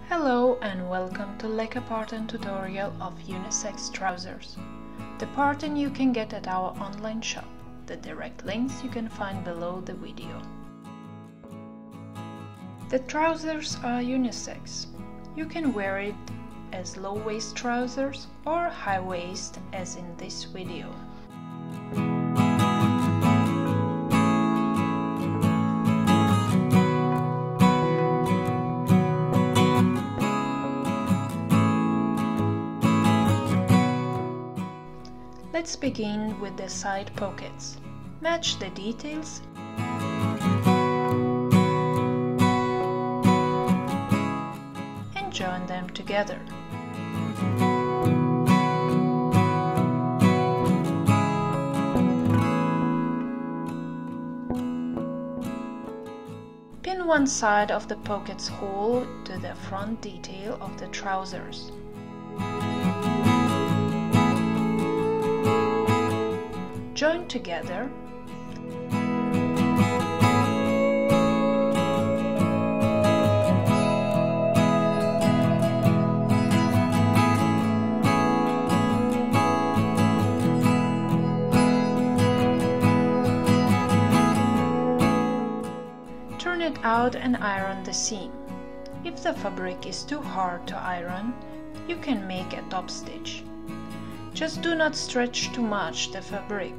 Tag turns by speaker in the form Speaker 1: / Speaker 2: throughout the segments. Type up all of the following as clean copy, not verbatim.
Speaker 1: Hello and welcome to LEKApatterns tutorial of unisex trousers. The pattern you can get at our online shop. The direct links you can find below the video. The trousers are unisex. You can wear it as low-waist trousers or high-waist as in this video. Let's begin with the side pockets. Match the details and join them together. Pin one side of the pocket's hole to the front detail of the trousers. Join together turn it out and iron the seam. If the fabric is too hard to iron, you can make a top stitch. Just do not stretch too much the fabric.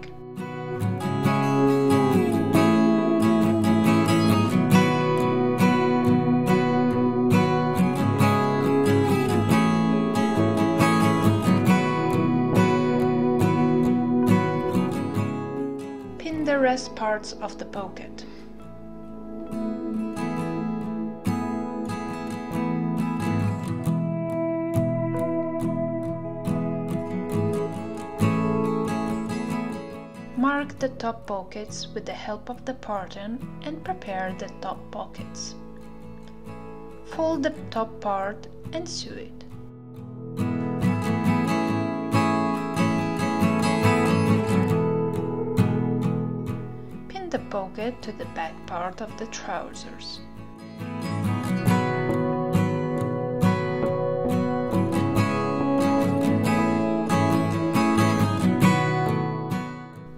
Speaker 1: Pin the rest parts of the pocket. Mark the top pockets with the help of the pattern and prepare the top pockets. Fold the top part and sew it. Pin the pocket to the back part of the trousers.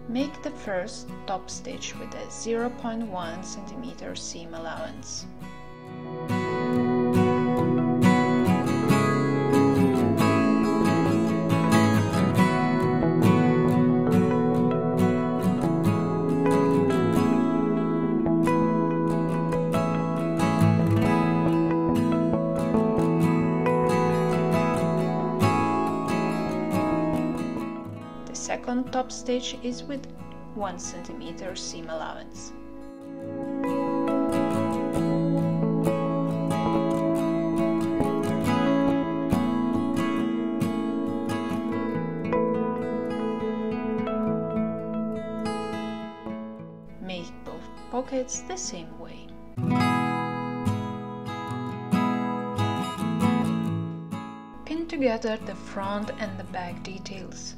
Speaker 1: Make the first top stitch with a 0.1 cm seam allowance. The second top stitch is with 1 cm seam allowance. Make both pockets the same way. Pin together the front and the back details.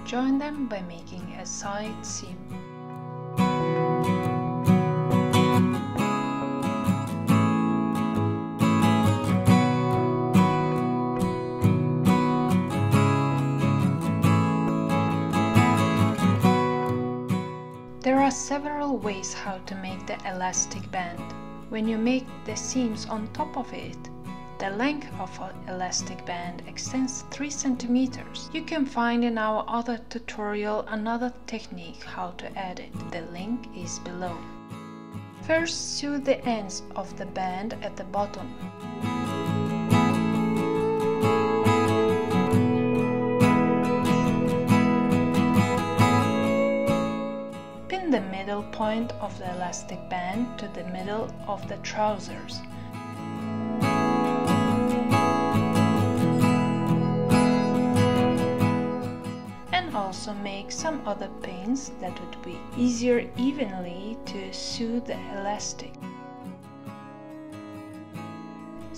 Speaker 1: Join them by making a side seam. There are several ways how to make the elastic band. When you make the seams on top of it, the length of an elastic band extends 3 cm. You can find in our other tutorial another technique how to add it. The link is below. First, sew the ends of the band at the bottom. Pin the middle point of the elastic band to the middle of the trousers. Also make some other pins that would be easier evenly to sew the elastic.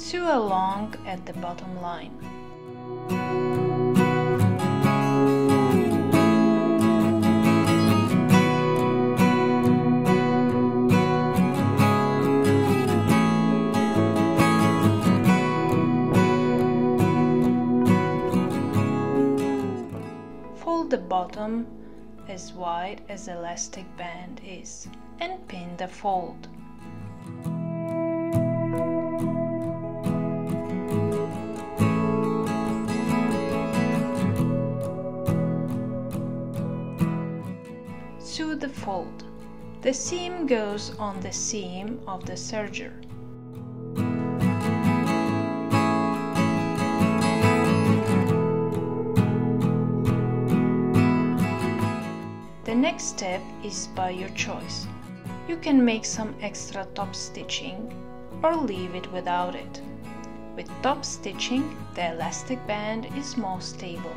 Speaker 1: Sew along at the bottom line. Fold the bottom as wide as the elastic band is and pin the fold. Sew the fold. The seam goes on the seam of the serger. The next step is by your choice. You can make some extra top stitching or leave it without it. With top stitching, the elastic band is more stable.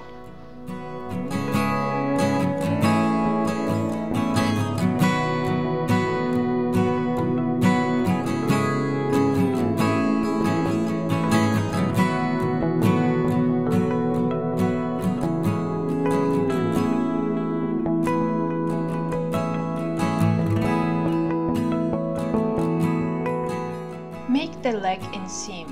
Speaker 1: Make the leg inseam.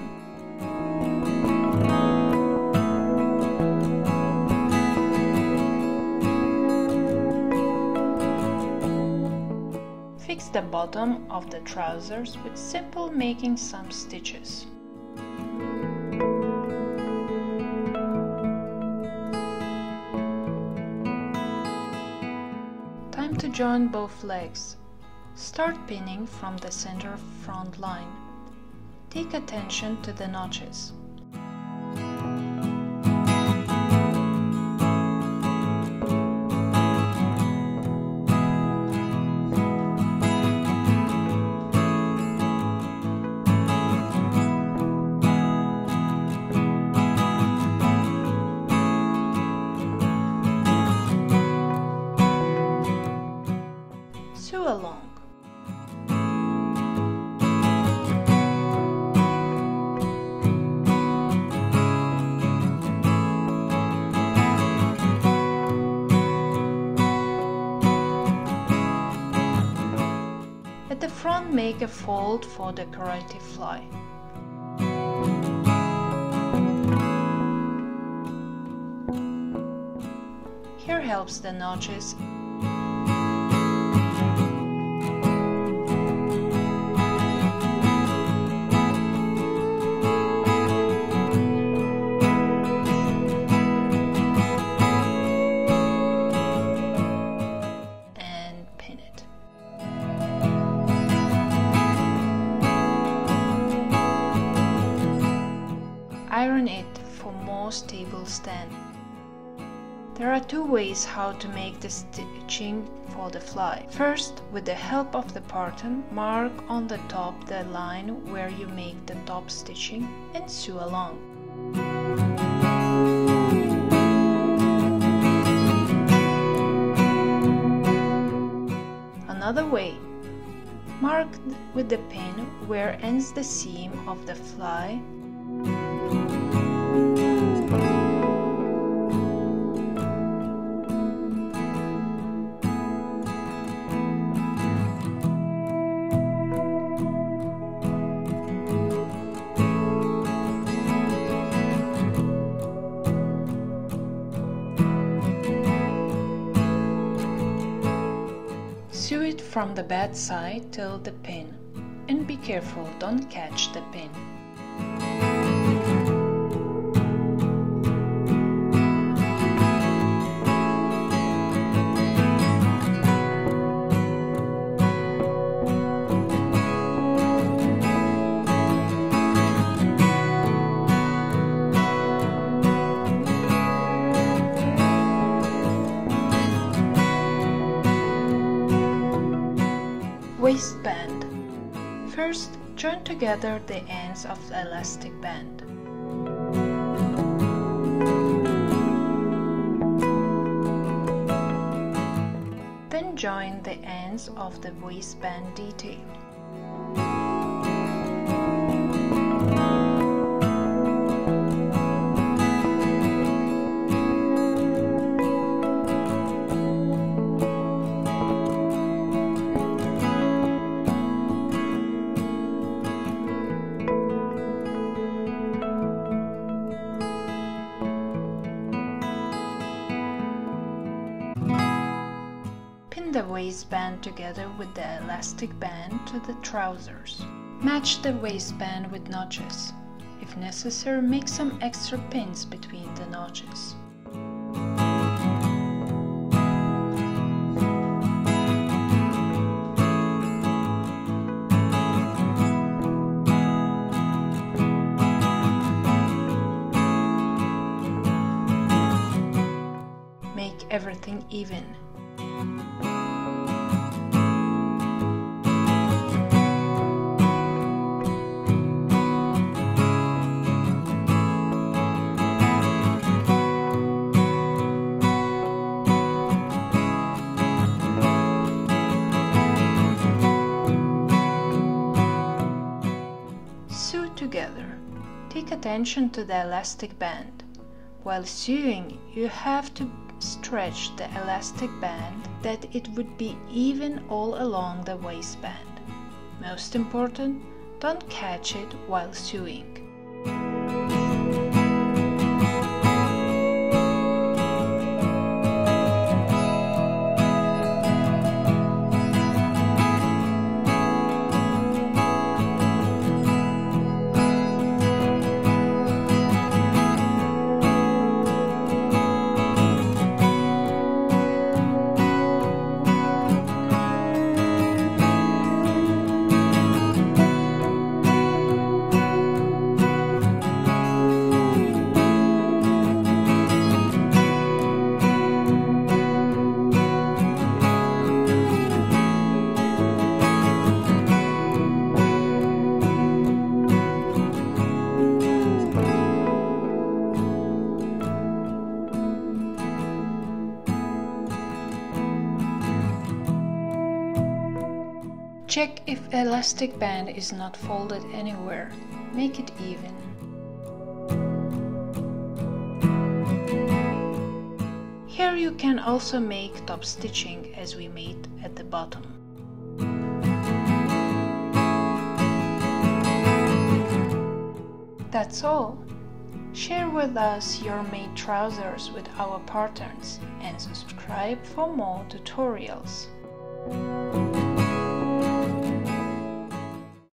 Speaker 1: Fix the bottom of the trousers with simple making some stitches. Time to join both legs. Start pinning from the center front line. Take attention to the notches. Sew along. At the front, make a fold for decorative fly. Here helps the notches. Iron it for more stable stand. There are two ways how to make the stitching for the fly. First, with the help of the pattern, mark on the top the line where you make the top stitching and sew along. Another way, mark with the pin where ends the seam of the fly . Sew it from the bad side till the pin, and be careful, don't catch the pin. Waistband. First, join together the ends of the elastic band. Then join the ends of the waistband detail. waistband together with the elastic band to the trousers. Match the waistband with notches. If necessary, make some extra pins between the notches. Make everything even. Sew together. Take attention to the elastic band. While sewing, you have to stretch the elastic band that it would be even all along the waistband. Most important, don't catch it while sewing. Check if elastic band is not folded anywhere. Make it even. Here you can also make top stitching as we made at the bottom. That's all. Share with us your made trousers with our patterns and subscribe for more tutorials.